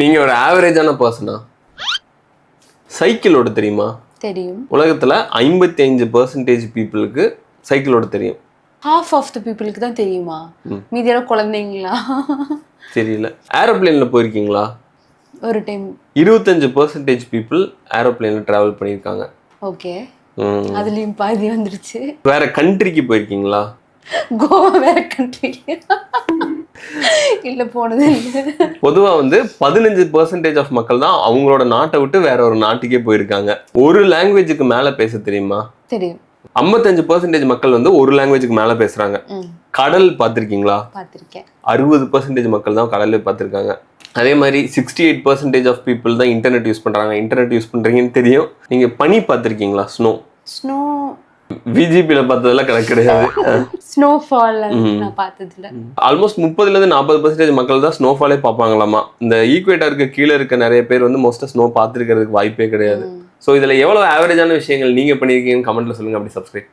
நீங்க ஒரு ஆவரேஜான பர்சனா? சைக்கிள் ஓட தெரியுமா? தெரியும். உலகத்துல 55% பீப்புளுக்கு சைக்கிள் ஓட தெரியும். ஹாஃப் ஆஃப் த பீப்புளுக்கு தான் தெரியுமா? மீதி எல்லாம் குழந்தைங்களா? தெரியல. ஏரோப்ளேன்ல போயிருக்கீங்களா? ஒரு டைம். 25% பீப்புள் ஏரோப்ளேன்ல டிராவல் பண்ணியிருக்காங்க. ஓகே. அதுலயும் பாதி வந்துருச்சு. வேற கண்ட்ரிக்கு போயிருக்கீங்களா? கோவா வேற கண்ட்ரி. இல்ல, போனது இல்லை. பொதுவா 15% ஆஃப் மக்கள் தான் அவங்களோட நாட்டை விட்டு வேற ஒரு நாட்டுக்கே போயிருக்காங்க. ஒரு லாங்குவேஜுக்கு மேல பேச தெரியுமா? தெரியும். 55% மக்கள் ஒரு லாங்குவேஜுக்கு மேல பேசுறாங்க. கடல் பார்த்திருக்கீங்களா? பார்த்திருக்கேன். 60% மக்கள் தான் கடலே பார்த்திருக்காங்க. அதே மாதிரி 68% ஆஃப் பீப்புள் தான் இன்டர்நெட் யூஸ் பண்றாங்க. இன்டர்நெட் யூஸ் பண்றீங்கன்னு தெரியும். நீங்க பனி பார்த்திருக்கீங்களா? ஸ்னோ விஜிபில பார்த்ததெல்லாம் கணக்கு கிடையாது. ஸ்னோஃபால் நான் பார்த்ததில்ல. ஆல்மோஸ்ட் 30-40% மக்கள் தான் ஸ்னோஃபாலே பார்ப்பாங்களாமா. இந்த ஈக்குவேட்டருக்கு கீழே இருக்க நிறைய பேர் மோஸ்டா ஸ்னோ பார்த்துருக்கிறதுக்கு வாய்ப்பே கிடையாது. ஸோ இதுல எவ்வளவு ஆவரேஜான விஷயங்கள் நீங்க பண்ணியிருக்கீங்கன்னு கமெண்ட்ல சொல்லுங்க. அப்படி சப்ஸ்கிரைப்